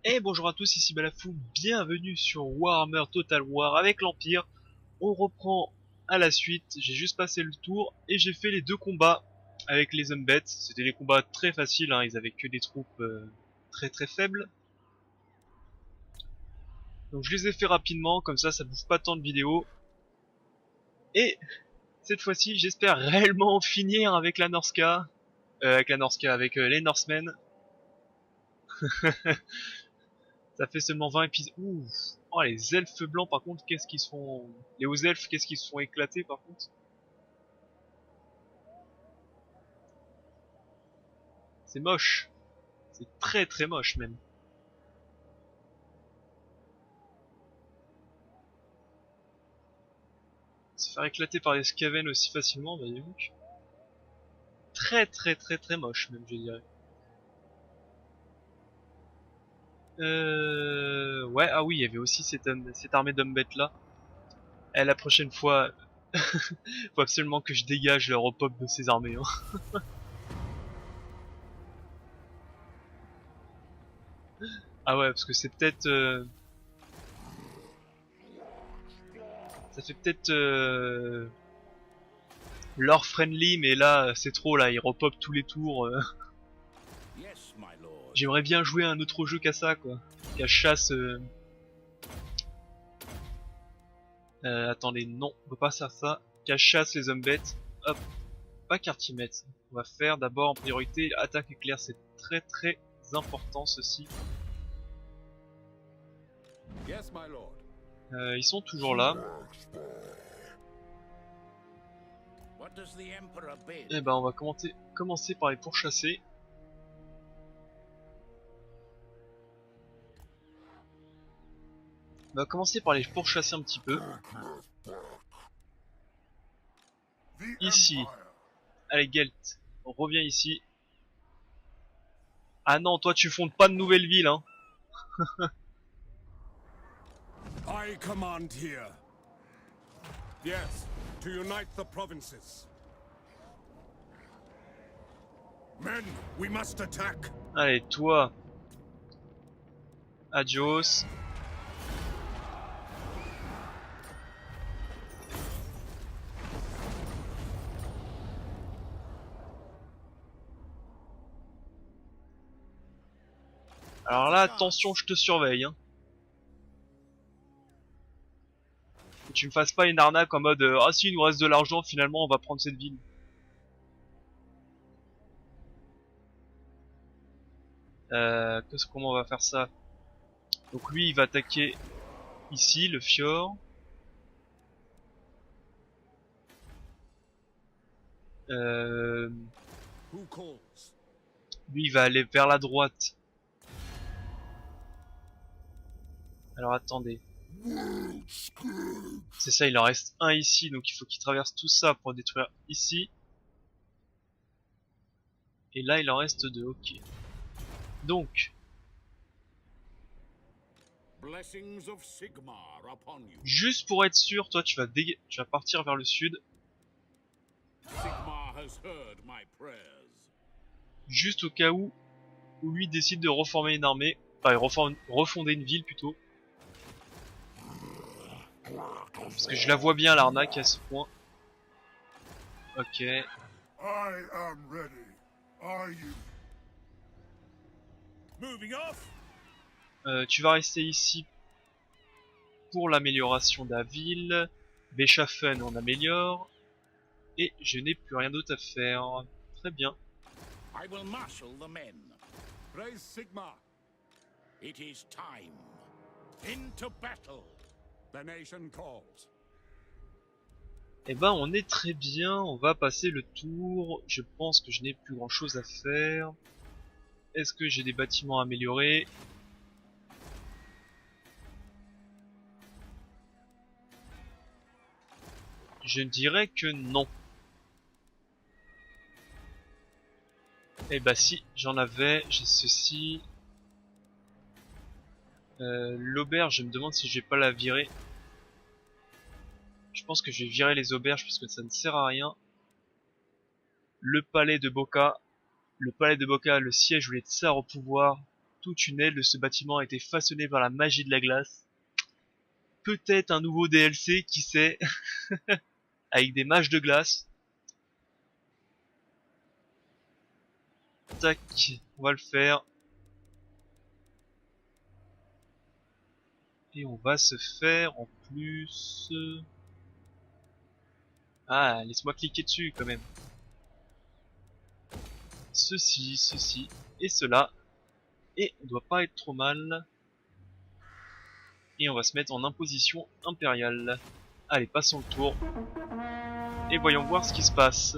Et bonjour à tous, ici Balafou, bienvenue sur Warhammer Total War avec l'Empire. On reprend à la suite, j'ai juste passé le tour et j'ai fait les deux combats avec les Umbets. C'était des combats très faciles, hein, ils avaient que des troupes très faibles. Donc je les ai fait rapidement, comme ça bouffe pas tant de vidéos. Et cette fois-ci, j'espère réellement finir avec la Norska. Avec les Norsemen. Ça fait seulement 20 épisodes. Ouh. Oh, les elfes blancs par contre, qu'est-ce qu'ils se font... Les hauts elfes, qu'est-ce qu'ils se font éclater par contre. C'est moche. C'est très moche même. Se faire éclater par des Skaven aussi facilement, bah dis donc. Très moche même, je dirais. Ouais, ah oui, il y avait aussi cette armée d'hommes là. Et la prochaine fois, faut absolument que je dégage le repop de ces armées. Hein. Ah ouais, parce que c'est peut-être... ça fait peut-être... lore friendly, mais là, c'est trop, là, ils repop tous les tours. J'aimerais bien jouer à un autre jeu qu'à ça, quoi. Qu'à chasse... attendez, non, on peut pas faire ça. Qu'à chasse les Umbets. Hop, pas quartier-mètre. On va faire d'abord en priorité attaque éclair, c'est très important ceci. Ils sont toujours là. Et ben on va commencer par les pourchasser. On va commencer par les pourchasser un petit peu. Ici. Allez Gelt, on revient ici. Ah non, toi tu fondes pas de nouvelle ville, hein. I command here. Yes, to unite the provinces. Men, we must attack. Allez, toi. Adios. Alors là, attention, je te surveille, hein. Que tu me fasses pas une arnaque en mode ah si, il nous reste de l'argent, finalement on va prendre cette ville. Comment on va faire ça? Donc lui, il va attaquer ici, le fjord. Lui, il va aller vers la droite. Alors attendez. C'est ça, il en reste un ici, donc il faut qu'il traverse tout ça pour détruire ici. Et là, il en reste deux, ok. Donc, juste pour être sûr, toi, tu vas partir vers le sud. Juste au cas où lui décide de reformer une armée. Enfin, refonder une ville plutôt. Parce que je la vois bien l'arnaque à ce point. Ok. I am ready. Are you? Moving off. Tu vas rester ici pour l'amélioration de la ville. Beschaffen on améliore. Et je n'ai plus rien d'autre à faire. Très bien. I will marshal the men. Praise Sigma. It is time. Into battle. The nation calls. Eh ben on est très bien, on va passer le tour. Je pense que je n'ai plus grand chose à faire. Est-ce que j'ai des bâtiments améliorés? Je dirais que non. Eh bah si, j'en avais, j'ai ceci. L'auberge, je me demande si je vais pas la virer. Je pense que je vais virer les auberges parce que ça ne sert à rien. Le palais de Boca. Le palais de Boca, le siège où les tsars au pouvoir. tout tunnel. Ce bâtiment a été façonné par la magie de la glace. Peut-être un nouveau DLC, qui sait, avec des mages de glace. Tac, on va le faire. Et on va se faire en plus... Ah, laisse-moi cliquer dessus quand même. Ceci, et cela. Et on doit pas être trop mal. Et on va se mettre en imposition impériale. Allez, passons le tour. Et voyons voir ce qui se passe.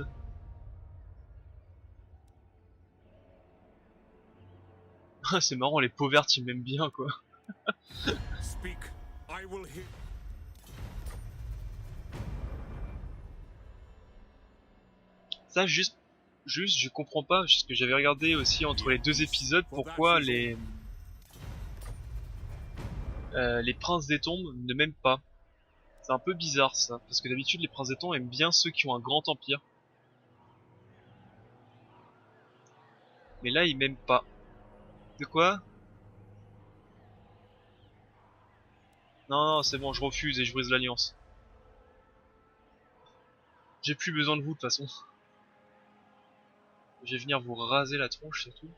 C'est marrant, les peaux vertes ils m'aiment bien quoi. Speak, I will hear. Ça juste je comprends pas, parce que j'avais regardé aussi entre les deux épisodes pourquoi les princes des tombes ne m'aiment pas. C'est un peu bizarre ça, parce que d'habitude les princes des tombes aiment bien ceux qui ont un grand empire. Mais là ils m'aiment pas. De quoi? Non, c'est bon, je refuse et je brise l'alliance. J'ai plus besoin de vous de toute façon. Je vais venir vous raser la tronche surtout.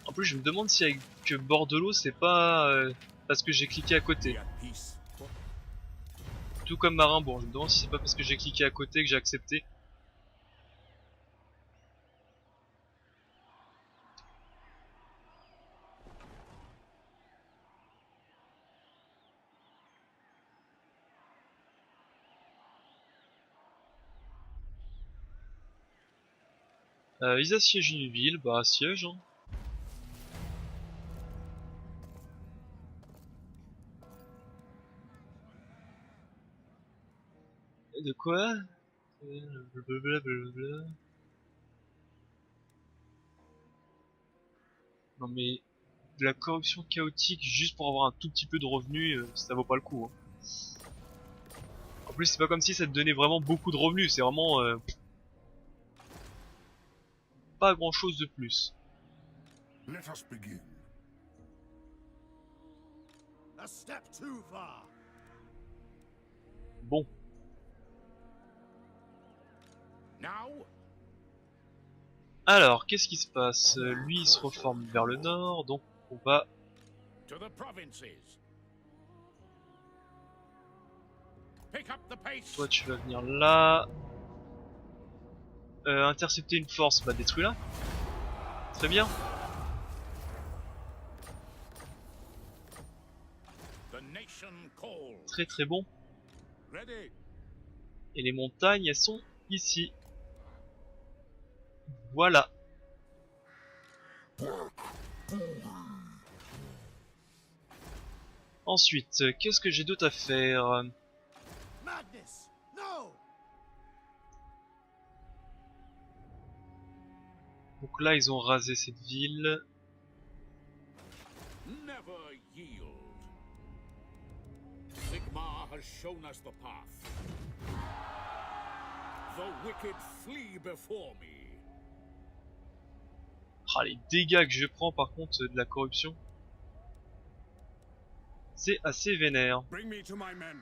En plus je me demande si avec Bordelot c'est pas parce que j'ai cliqué à côté. Tout comme Marimbourg, je me demande si c'est pas parce que j'ai cliqué à côté que j'ai accepté. Ils assiègent une ville, bah siège hein. De quoi? Blablabla. Non mais de la corruption chaotique juste pour avoir un tout petit peu de revenus, ça vaut pas le coup. Hein. En plus c'est pas comme si ça te donnait vraiment beaucoup de revenus, c'est vraiment pas grand chose de plus. Let us begin. A step too far. Bon, Now, alors qu'est-ce qui se passe? Lui il se reforme vers le nord, donc on va... to the provinces. Pick up the pace. Toi tu vas venir là. Intercepter une force, bah détruis-la. Très bien. The nation calls. Très très bon. Ready. Et les montagnes elles sont ici. Voilà. Ensuite, qu'est-ce que j'ai d'autre à faire? Madness! No! Donc là ils ont rasé cette ville. Never yield. Sigmar has shown us the path. The wicked flee before me. Ah, les dégâts que je prends par contre de la corruption, c'est assez vénère. Bring me to my men.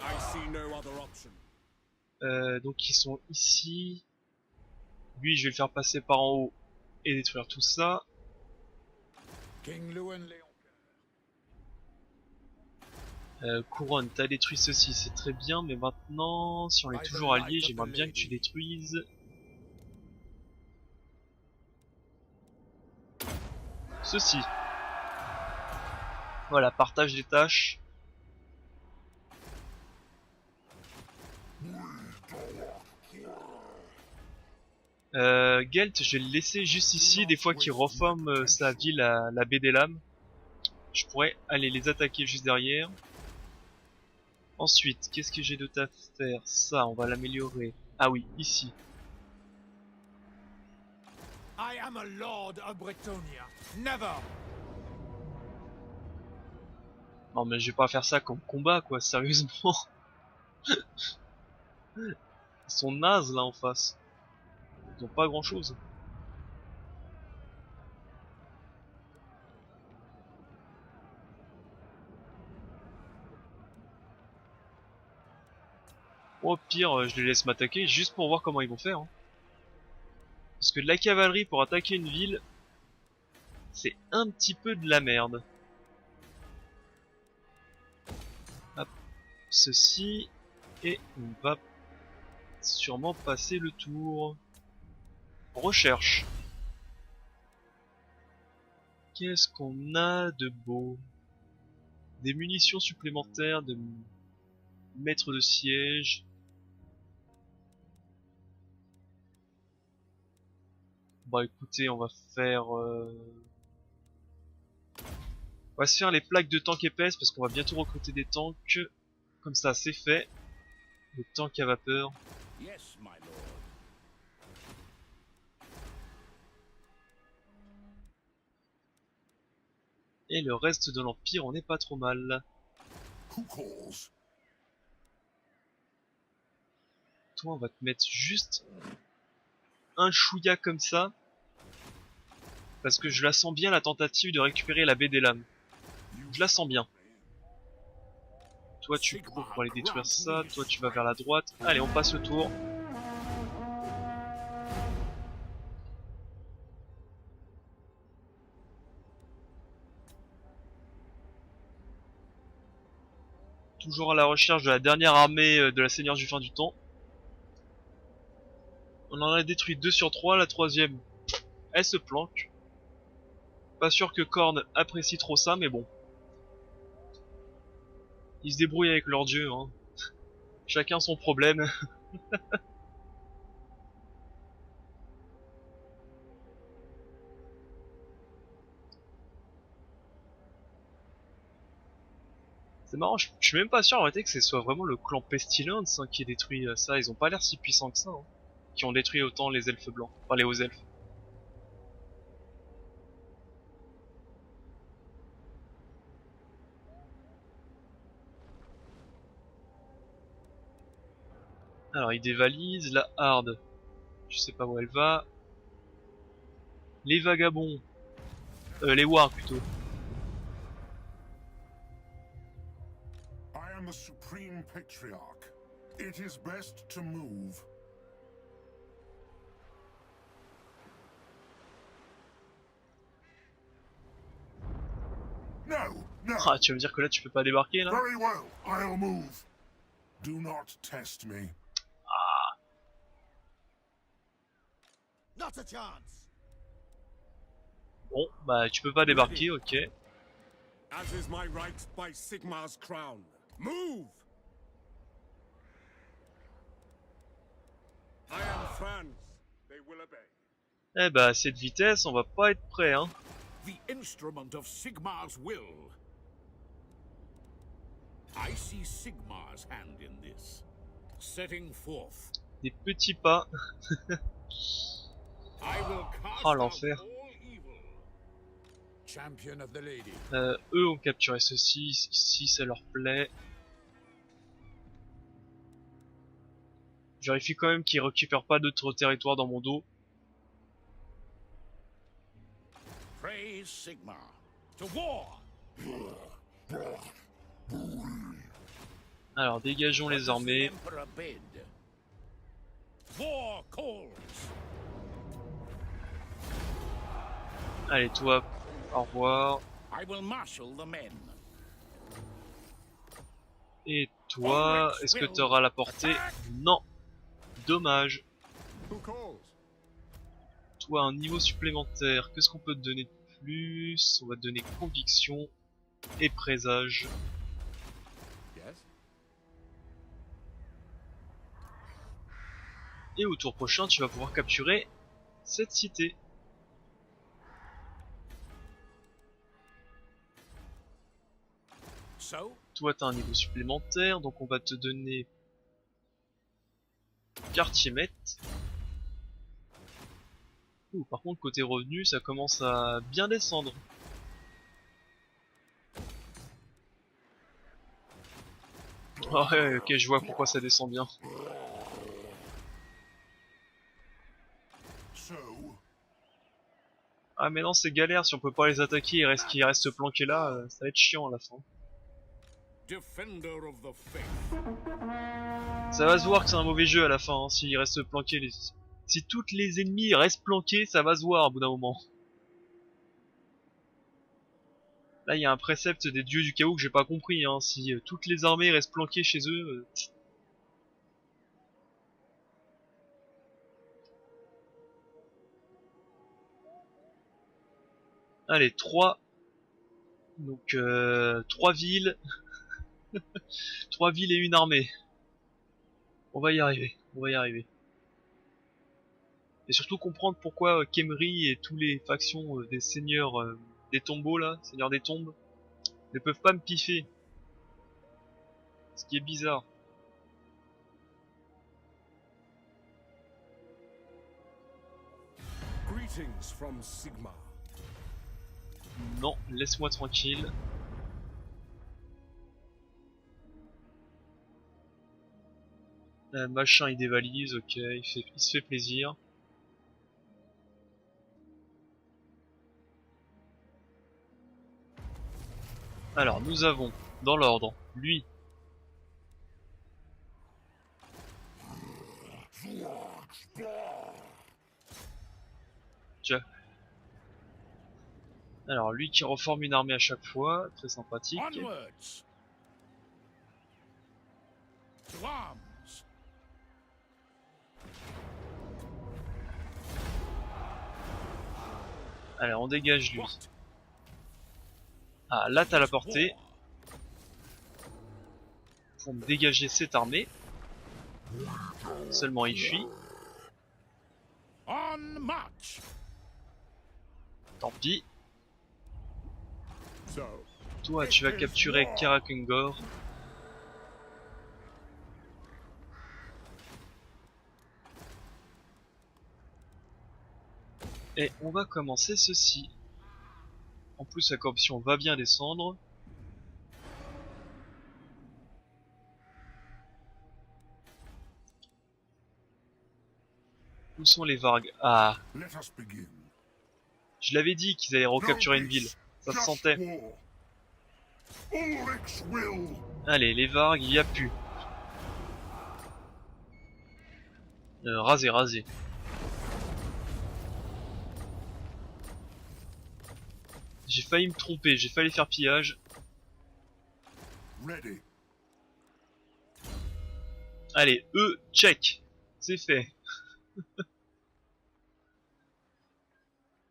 I see no other option. Donc ils sont ici. Lui je vais le faire passer par en haut et détruire tout ça. King Luan Léon. Couronne, t'as détruit ceci, c'est très bien, mais maintenant, si on est toujours alliés, j'aimerais bien que tu détruises ceci. Voilà, partage des tâches. Gelt, je vais le laisser juste ici, des fois qu'il reforme sa ville à la baie des lames. Je pourrais aller les attaquer juste derrière. Ensuite, qu'est-ce que j'ai d'autre à faire? Ça, on va l'améliorer. Ah oui, ici. I am a lord of Bretonnia. Never. Non mais je vais pas faire ça comme combat quoi, sérieusement. Ils sont nazes là en face. Ils ont pas grand chose. Au pire, je les laisse m'attaquer juste pour voir comment ils vont faire. Hein. Parce que de la cavalerie pour attaquer une ville, c'est un petit peu de la merde. Hop, ceci, et on va sûrement passer le tour. Recherche. Qu'est-ce qu'on a de beau? Des munitions supplémentaires, de maîtres de siège. Bah écoutez, on va se faire les plaques de tank épaisses parce qu'on va bientôt recruter des tanks. Comme ça, c'est fait. Les tanks à vapeur. Yes, my lord. Et le reste de l'Empire, on n'est pas trop mal. Who calls? Toi, on va te mettre juste un chouïa comme ça. Parce que je la sens bien, la tentative de récupérer la baie des lames. Je la sens bien. Toi, tu cours pour aller détruire ça. Toi, tu vas vers la droite. Allez, on passe le tour. Toujours à la recherche de la dernière armée de la Seigneur du Fin du Temps. On en a détruit 2 sur 3, la troisième, elle se planque. Pas sûr que Korn apprécie trop ça, mais bon. Ils se débrouillent avec leur dieu, hein. Chacun son problème. C'est marrant, je suis même pas sûr en réalité que ce soit vraiment le clan Pestilence hein, qui ait détruit ça. Ils ont pas l'air si puissants que ça. Hein. Qui ont détruit autant les elfes blancs. Enfin les hauts elfes. Alors ils dévalisent la harde. Je sais pas où elle va. Les vagabonds. Les wargs plutôt. I am the supreme patriarch. It is best to move. No, no. Ah, tu vas me dire que là tu peux pas débarquer là? Very well, I'll move. Do not test me. Not a chance. Bon, bah tu peux pas débarquer, ok. As is my right by Sigmar's crown. Move! I am France. They will obey. Eh bah à cette vitesse, on va pas être prêt hein. The instrument of Sigmar's will. I see Sigmar's hand in this. Setting forth. Des petits pas. I will cast Oh out l'enfer. all evil. Champion of the lady. Eux ont capturé ceci, si ça leur plaît. Je vérifie quand même qu'ils récupèrent pas d'autres territoires dans mon dos. Praise Sigmar. To war. Alors dégageons les armées. Emperor bid. War calls. Allez toi, au revoir. I will marshal the men. Et toi, est-ce que tu auras la portée? Non. Dommage. Who calls? Toi un niveau supplémentaire, qu'est-ce qu'on peut te donner de plus? On va te donner conviction et présage. Yes. Et au tour prochain, tu vas pouvoir capturer cette cité. So, Toi t'as un niveau supplémentaire, donc on va te donner quartier maître. Ouh, par contre côté revenu ça commence à bien descendre. Ah ouais, ok, je vois pourquoi ça descend bien. So, Ah mais non, c'est galère, si on peut pas les attaquer, qu'ils restent planqués là, ça va être chiant à la fin. defender of the faith. Ça va se voir que c'est un mauvais jeu à la fin, hein, s'ils restent planqués. Si toutes les ennemis restent planqués, ça va se voir au bout d'un moment. Là, il y a un précepte des dieux du chaos que j'ai pas compris, hein. Si toutes les armées restent planquées chez eux... Allez, 3. Donc, 3 villes. 3 villes et une armée. On va y arriver, on va y arriver. Et surtout comprendre pourquoi Khemri et tous les factions des seigneurs des tombeaux là, seigneurs des tombes, ne peuvent pas me piffer. Ce qui est bizarre. Greetings from Sigma. Non, laisse-moi tranquille. Machin il dévalise, ok, il se fait plaisir. Alors nous avons, dans l'ordre, lui. Tiens. Alors lui qui reforme une armée à chaque fois, très sympathique. Onwards. To arms. Allez, on dégage lui. What? Ah, là t'as la portée. Pour me dégager cette armée. Seulement il fuit. On march. Tant pis. So, Toi tu vas capturer Karakungor. Et on va commencer ceci. En plus la corruption va bien descendre. Où sont les Vargs? Ah, let us begin. je l'avais dit qu'ils allaient recapturer une ville. Ça se sentait. Ulrich's will. Allez, les Vargs, il y a plus. Raser, raser. J'ai failli me tromper, j'ai failli faire pillage. Ready. Allez, eux, check. C'est fait.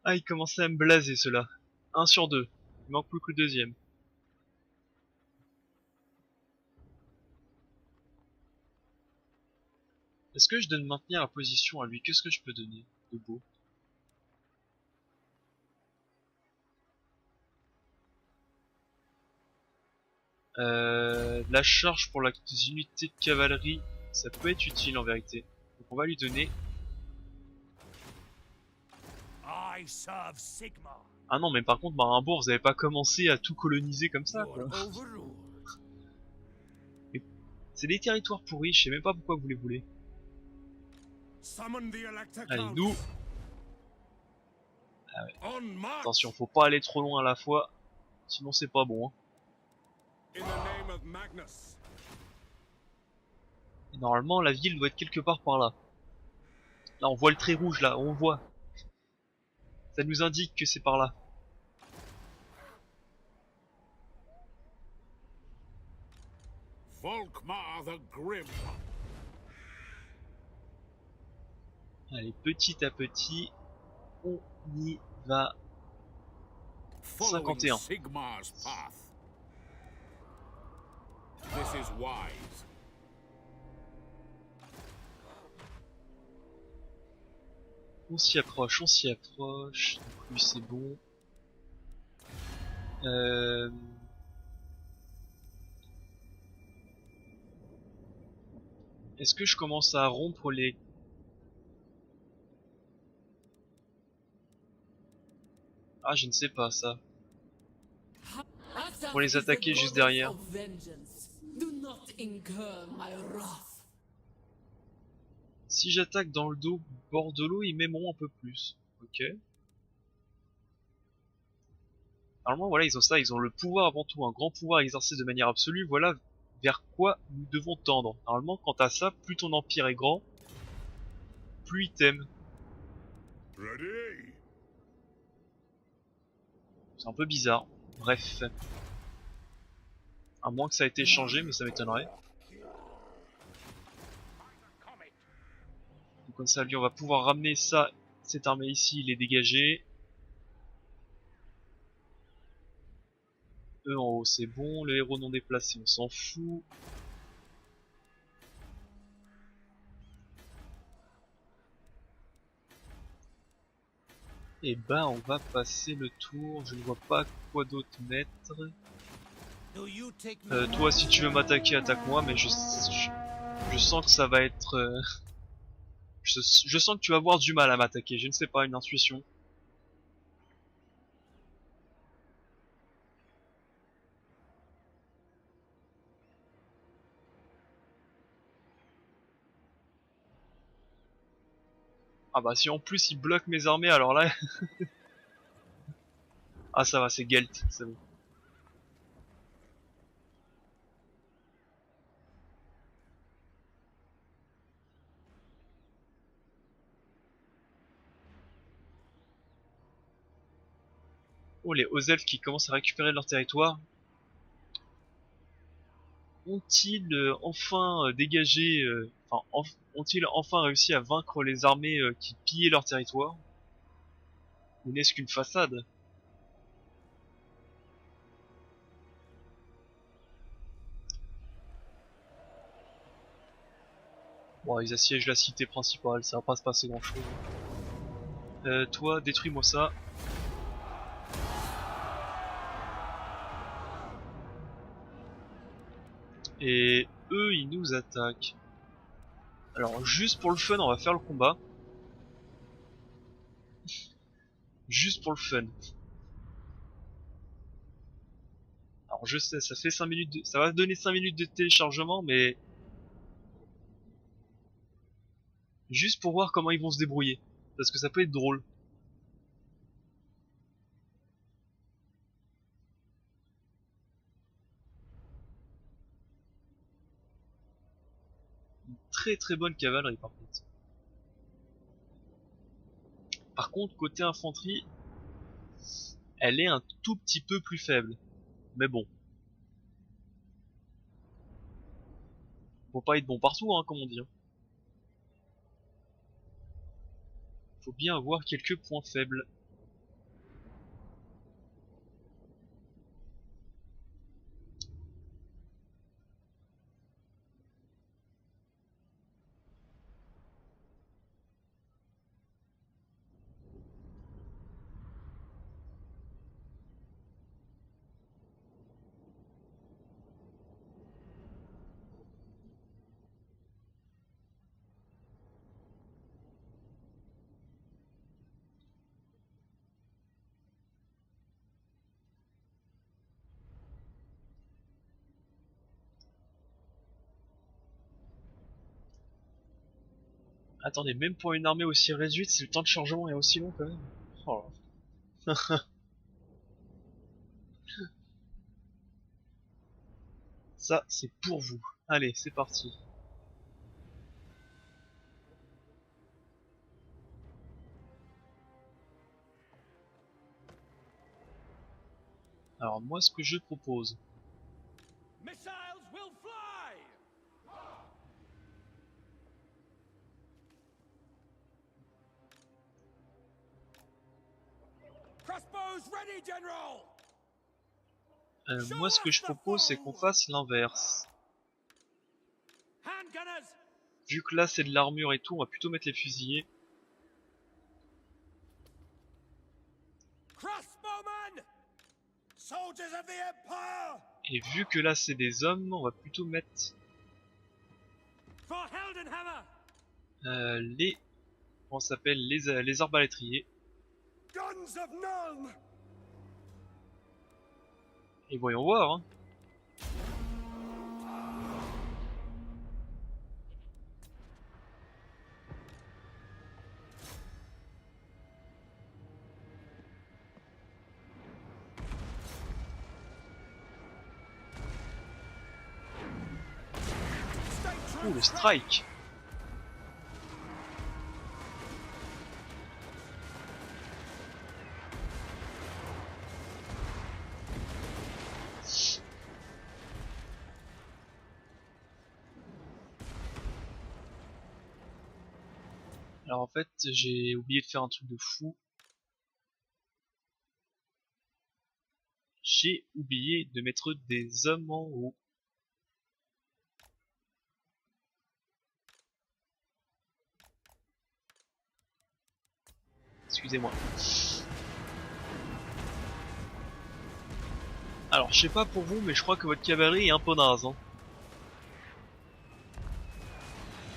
Ah, il commençait à me blaser ceux-là. 1 sur 2. Il manque plus que le deuxième. Est-ce que je donne maintenir la position à lui? Qu'est-ce que je peux donner de beau? La charge pour la unité de cavalerie, ça peut être utile en vérité. Donc on va lui donner. I serve Sigma. Ah non, mais par contre, Marimbourg, vous avez pas commencé à tout coloniser comme ça, quoi. You're overruled. C'est des territoires pourris, je sais même pas pourquoi vous les voulez. Summon the Elector Allez, Council. nous, On march. attention, faut pas aller trop loin à la fois, sinon c'est pas bon. Hein. In the name of Magnus. Et normalement, la ville doit être quelque part par là. Là, on voit le trait rouge, là, on voit. Ça nous indique que c'est par là. Volkmar the Grim. Allez, petit à petit, on y va. Following 51. Sigmar's path. This is wise. On s'y approche, on s'y approche. Donc lui, c'est bon. Est-ce que je commence à rompre les... Ah, je ne sais pas ça. Pour les attaquer juste derrière. Si j'attaque dans le dos, bord de l'eau, ils m'aimeront un peu plus. Ok. Normalement, voilà, ils ont ça, ils ont le pouvoir avant tout, un grand pouvoir exercé de manière absolue. Voilà vers quoi nous devons tendre. Normalement, quant à ça, plus ton empire est grand, plus il t'aime. Ready? C'est un peu bizarre. Bref. À moins que ça ait été changé, mais ça m'étonnerait. Donc comme ça, lui, on va pouvoir ramener ça, cette armée ici, les dégager. Eux en haut, c'est bon. Le héros non déplacé, on s'en fout. Et bah, on va passer le tour. Je ne vois pas quoi d'autre mettre. Toi, si tu veux m'attaquer, attaque-moi, mais je sens que ça va être... je sens que tu vas avoir du mal à m'attaquer, je ne sais pas, une intuition. Ah bah si en plus il bloque mes armées, alors là... Ah ça va, c'est Gelt, c'est bon. Oh, les hauts elfes qui commencent à récupérer leur territoire. Ont-ils enfin dégagé... Enfin, ont-ils enfin réussi à vaincre les armées qui pillaient leur territoire? Ou n'est-ce qu'une façade? Bon, ils assiègent la cité principale, ça va pas se passer grand chose. Toi, détruis-moi ça. Et eux, ils nous attaquent. Alors, juste pour le fun, on va faire le combat. Juste pour le fun. Alors, je sais, ça fait 5 minutes de... ça va donner 5 minutes de téléchargement, mais... juste pour voir comment ils vont se débrouiller. Parce que ça peut être drôle. Très très bonne cavalerie, par contre. Par contre, côté infanterie, elle est un tout petit peu plus faible. Mais bon. Faut pas être bon partout, hein, comme on dit. Faut bien avoir quelques points faibles. Attendez, même pour une armée aussi réduite, le temps de chargement est aussi long quand même. Oh. Ça, c'est pour vous. Allez, c'est parti. Alors moi, ce que je propose... Missiles will fly! Crossbows ready, General! moi, ce que je propose, c'est qu'on fasse l'inverse. Handgunners! Vu que là, c'est de l'armure et tout, on va plutôt mettre les fusillés. Crossbowmen! Soldiers of the Empire! Et vu que là, c'est des hommes, on va plutôt mettre For Heldenhammer! les... comment ça s'appelle, les arbalétriers. Guns of Nuln! Et voyons voir, hein. Oh, le strike. Alors en fait, j'ai oublié de faire un truc de fou. J'ai oublié de mettre des hommes en haut. Excusez-moi. Alors, je sais pas pour vous, mais je crois que votre cavalerie est un peu naze, hein.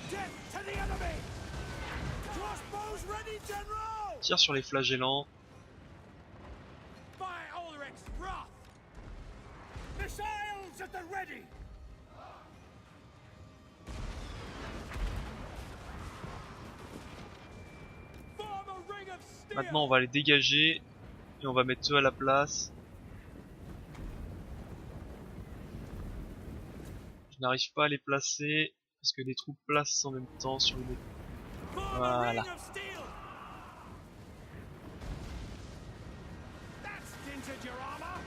Death to the enemy! Crossbows ready, General! Tire sur les flagellants. Fire Ulrich's wrath! Missiles at the ready! Form a ring of steel! Maintenant, on va les dégager. Et on va mettre eux à la place. Je n'arrive pas à les placer. Parce que les troupes placent en même temps sur les... Form a Voilà. ring of steel! That's dented your armor!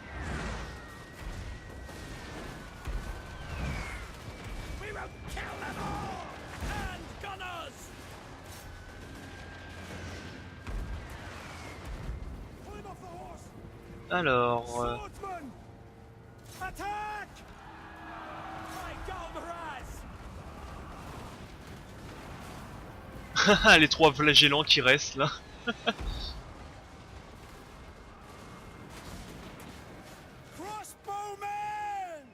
We will kill them all! And gunners! Pull him off the horse! Alors... Swordsman! Attack! My Galvaraz! les trois flagellants qui restent là. Crossbowmen!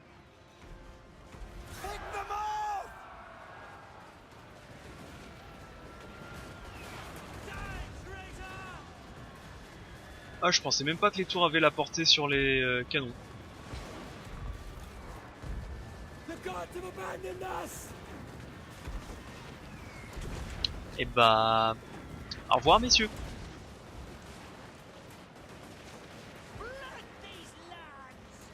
Pick them off! Die, traitor! Ah, je pensais même pas que les tours avaient la portée sur les canons. The gods have abandoned us! Et bah... Au revoir messieurs. Blood these lands!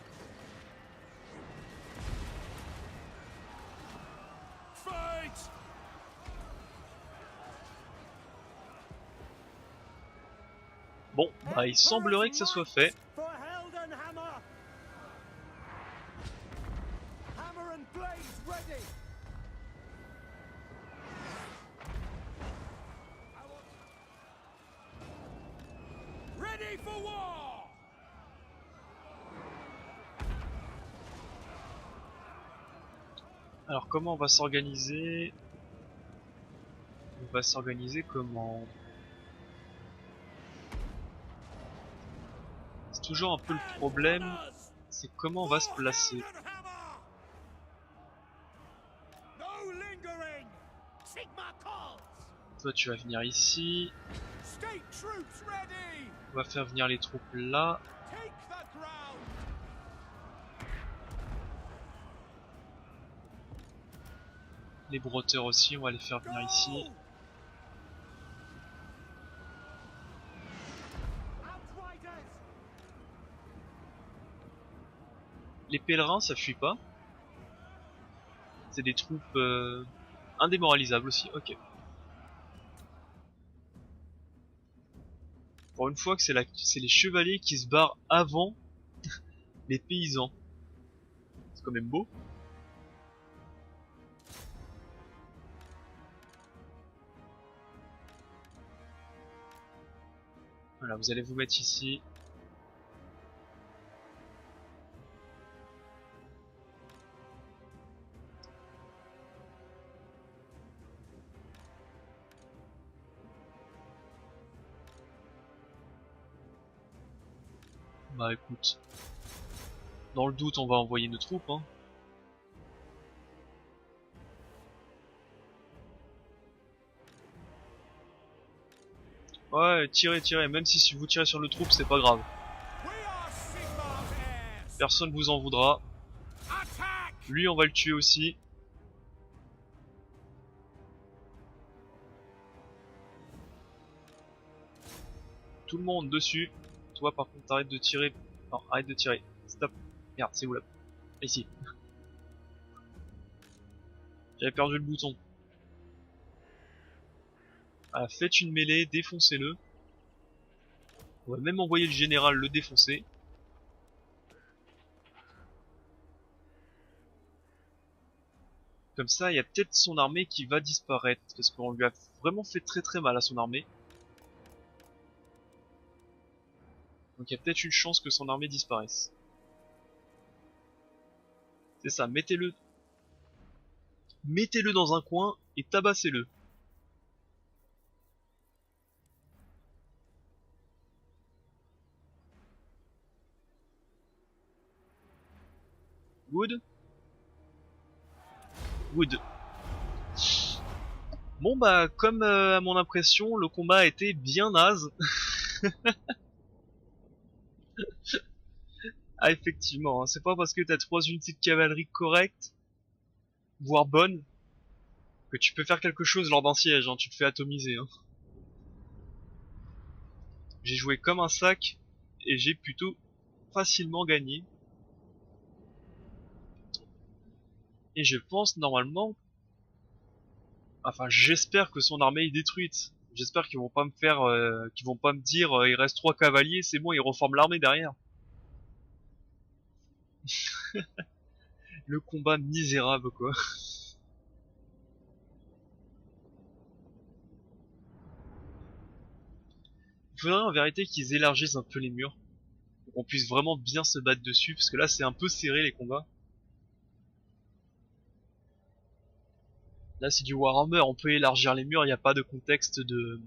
Fight! Bon, bah il semblerait que ça soit fait. For Heldenhammer! Hammer and blades ready! Ready for war! Alors comment on va s'organiser? On va s'organiser comment? C'est toujours un peu le problème, c'est comment on va se placer. No lingering! Sigma calls! Toi tu vas venir ici, State troops ready! on va faire venir les troupes là. Take the ground! Les brotteurs aussi, on va les faire venir ici. Go! Outriders! Les pèlerins ça fuit pas. C'est des troupes indémoralisables aussi, ok. Pour une fois que c'est les chevaliers qui se barrent avant les paysans. C'est quand même beau. Voilà, vous allez vous mettre ici. Bah écoute, dans le doute on va envoyer nos troupes hein. Ouais, tirez, tirez. Même si vous tirez sur le troupe, c'est pas grave. We are Sigmar's heirs. Personne vous en voudra. Attack! Lui, on va le tuer aussi. Tout le monde dessus. Toi, par contre, arrête de tirer. Non, arrête de tirer. Stop. Merde, c'est où là? Ici. J'avais perdu le bouton. Ah, faites une mêlée, défoncez-le. On va même envoyer le général le défoncer. Comme ça, il y a peut-être son armée qui va disparaître. Parce qu'on lui a vraiment fait très très mal à son armée. Donc il y a peut-être une chance que son armée disparaisse. C'est ça, mettez-le. Mettez-le dans un coin et tabassez-le. Wood. Wood. Bon bah, comme à mon impression, le combat a été bien naze. Ah effectivement, hein, c'est pas parce que t'as 3 unités de cavalerie correctes, voire bonnes, que tu peux faire quelque chose lors d'un siège, hein, tu te fais atomiser. Hein. J'ai joué comme un sac, et j'ai plutôt facilement gagné. Et je pense normalement... Enfin, j'espère que son armée est détruite. J'espère qu'ils vont pas me faire... qu'ils vont pas me dire il reste 3 cavaliers, c'est bon, ils reforment l'armée derrière. Le combat misérable, quoi. Il faudrait en vérité qu'ils élargissent un peu les murs. Pour qu'on puisse vraiment bien se battre dessus, parce que là c'est un peu serré les combats. Là c'est du Warhammer, on peut élargir les murs, il n'y a pas de contexte de...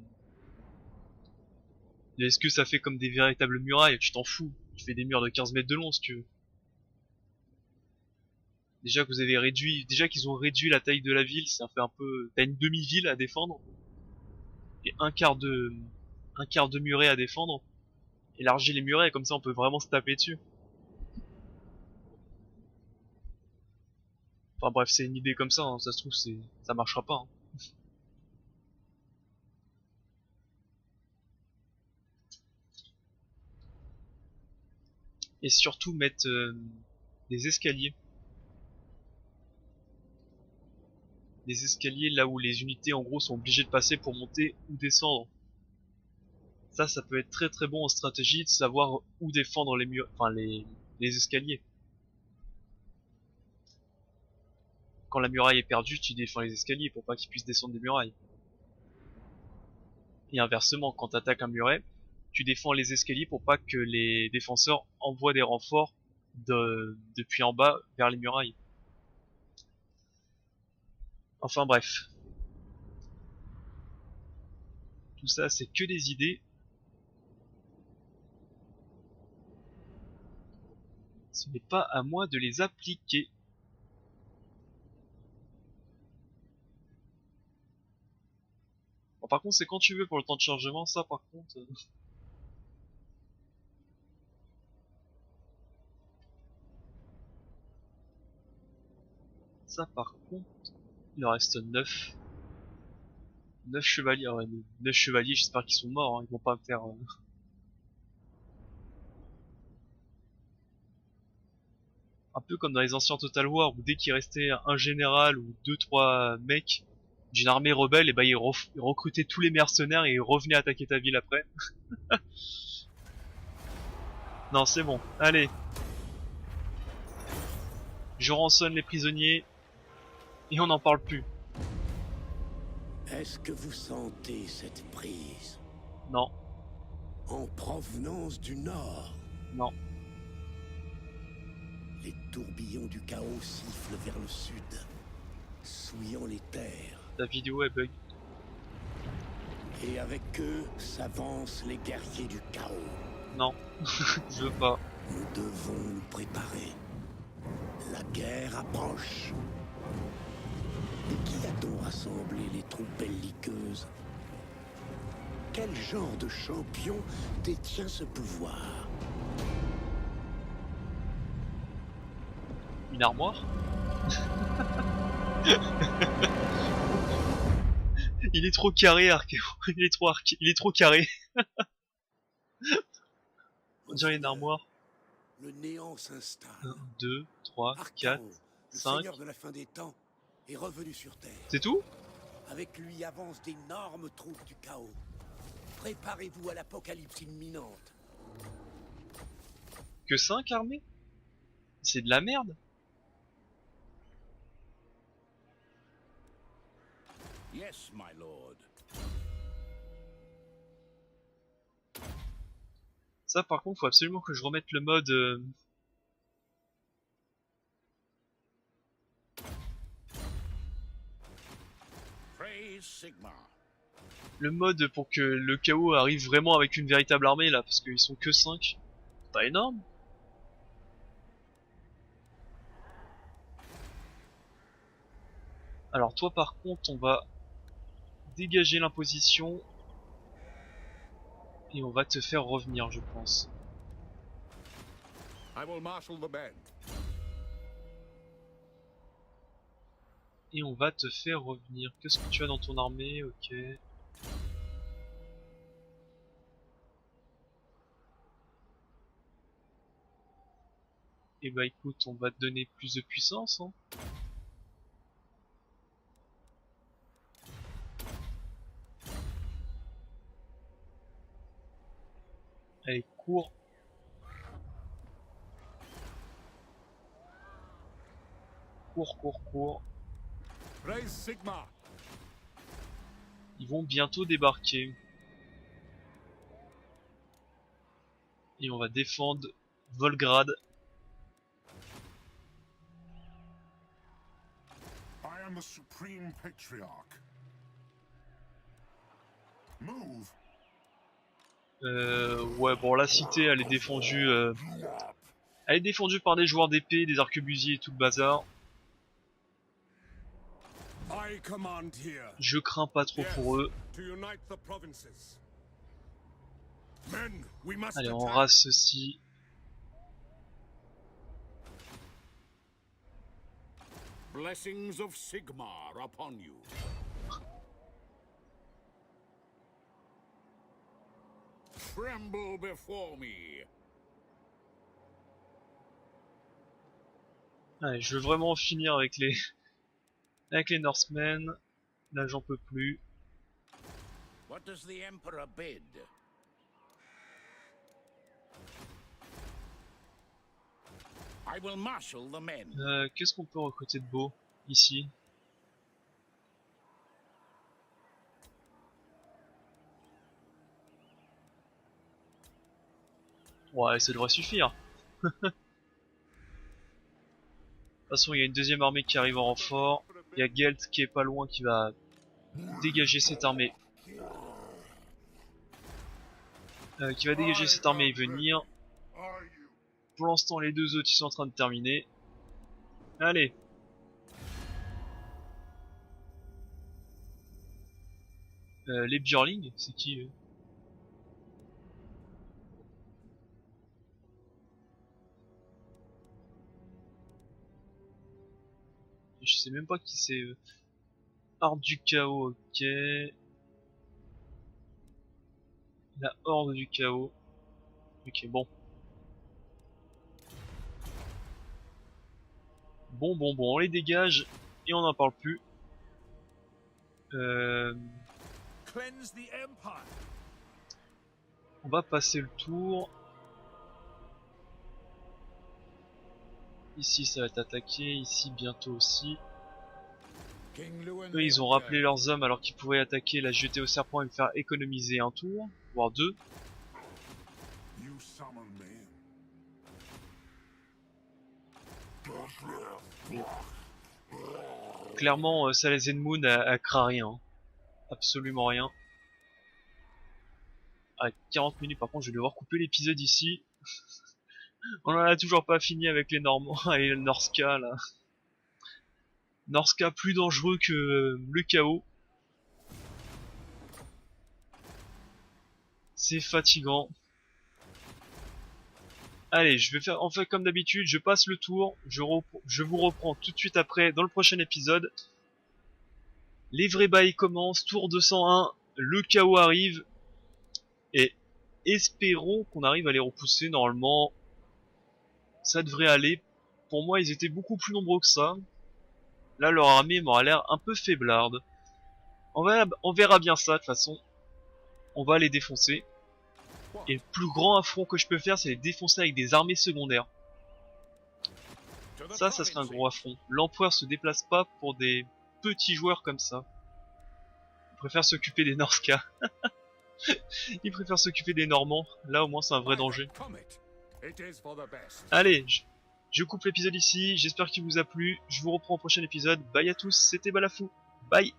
Est-ce que ça fait comme des véritables murailles? Tu t'en fous, tu fais des murs de 15 mètres de long si tu veux. Déjà que vous avez réduit, déjà qu'ils ont réduit la taille de la ville, ça fait un peu... T'as une demi-ville à défendre. Et un quart de muret à défendre. Élargir les murets, comme ça on peut vraiment se taper dessus. Enfin bref, c'est une idée comme ça, hein. Ça se trouve ça marchera pas. Hein. Et surtout mettre des escaliers. Des escaliers là où les unités en gros sont obligées de passer pour monter ou descendre. Ça peut être très très bon en stratégie de savoir où défendre les murs, enfin les escaliers. Quand la muraille est perdue, tu défends les escaliers pour pas qu'ils puissent descendre des murailles. Et inversement, quand t'attaques un muret, tu défends les escaliers pour pas que les défenseurs envoient des renforts depuis en bas vers les murailles. Enfin bref. Tout ça c'est que des idées. Ce n'est pas à moi de les appliquer. Bon, par contre c'est quand tu veux pour le temps de chargement, ça par contre... Ça par contre, il en reste 9. 9 chevaliers, ouais, 9 chevaliers, j'espère qu'ils sont morts, hein, ils vont pas me faire... Un peu comme dans les anciens Total War, où dès qu'il restait un général ou 2-3 mecs d'une armée rebelle, et bah ils recrutaient tous les mercenaires et ils revenaient attaquer ta ville après. Non, c'est bon, allez. Je rançonne les prisonniers, et on n'en parle plus. Est-ce que vous sentez cette brise Non, en provenance du nord? non. Les tourbillons du chaos sifflent vers le sud, souillant les terres. Ta vidéo est bug. Et avec eux s'avancent les guerriers du chaos. Non, je veux pas. Nous devons nous préparer. La guerre approche. Et qui a-t-on rassemblé les troupes belliqueuses? Quel genre de champion détient ce pouvoir? Une armoire? Il est trop carré, Archéo. Il est trop carré. On Mon dirait une seigneur, armoire. le néant s'installe. 1, 2, 3, 4, Archaon, le 5. seigneur de la fin des temps, est revenu sur Terre. C'est tout? Avec lui avancent d'énormes troupes du chaos. Préparez-vous à l'apocalypse imminente. Que 5 armées? C'est de la merde. Yes, my lord. Ça par contre faut absolument que je remette le mode Praise Sigma. le mode pour que le chaos arrive vraiment avec une véritable armée là, parce qu'ils sont que 5. Pas énorme. Alors toi par contre on va dégager l'imposition et on va te faire revenir je pense. I will marshal the men. Et on va te faire revenir. Qu'est-ce que tu as dans ton armée? Ok. Et bah écoute, on va te donner plus de puissance hein. Allez, cours. Cours, cours, cours. Praise Sigma. Ils vont bientôt débarquer. Et on va défendre Volgrad. I am the supreme patriarch. Move. Ouais, bon, la cité, elle est défendue. Elle est défendue par des joueurs d'épée, des arquebusiers et tout le bazar. I command here. Je crains pas trop pour eux. To unite the provinces. Men, we must Allez, on attack. rase ceci. Blessings of Sigmar upon you. Tremble before me. Allez, je veux vraiment finir avec les Norsemen. Là, j'en peux plus. What does the Emperor bid? I will marshal the men. Qu'est-ce qu'on peut recruter de beau ici? Ouais, ça devrait suffire. De toute façon, il y a une deuxième armée qui arrive en renfort. Il y a Gelt qui est pas loin qui va dégager cette armée. Et venir. Pour l'instant, les deux autres ils sont en train de terminer. Allez. Les Björling, c'est qui eux? Je sais même pas qui c'est. Horde du chaos, ok. La horde du chaos. Ok, bon. Bon, on les dégage et on n'en parle plus. Cleanse the Empire. On va passer le tour. Ici ça va être attaqué, ici bientôt aussi. Eux ils ont rappelé leurs hommes alors qu'ils pouvaient attaquer, la jeter au serpent et me faire économiser un tour, voire deux. You summon me. Clairement Salazen Moon a craint rien. Absolument rien. À 40 minutes par contre je vais devoir couper l'épisode ici. On en a toujours pas fini avec les Normands et le Norska là. Norska plus dangereux que le chaos. C'est fatigant. Allez, je vais faire, en fait, comme d'habitude, je passe le tour, je vous reprends tout de suite après dans le prochain épisode. Les vrais bails commencent, tour 201, le chaos arrive, et espérons qu'on arrive à les repousser. Normalement, ça devrait aller. Pour moi, ils étaient beaucoup plus nombreux que ça. Là, leur armée m'aura l'air un peu faiblarde. On verra bien ça, de toute façon. On va les défoncer. Et le plus grand affront que je peux faire, c'est les défoncer avec des armées secondaires. Ça serait un gros affront. L'empereur se déplace pas pour des petits joueurs comme ça. Il préfère s'occuper des Norska. Il préfère s'occuper des Normands. Là, au moins, c'est un vrai danger. Allez, je coupe l'épisode ici. J'espère qu'il vous a plu. Je vous reprends au prochain épisode. Bye à tous, c'était Balafou. Bye.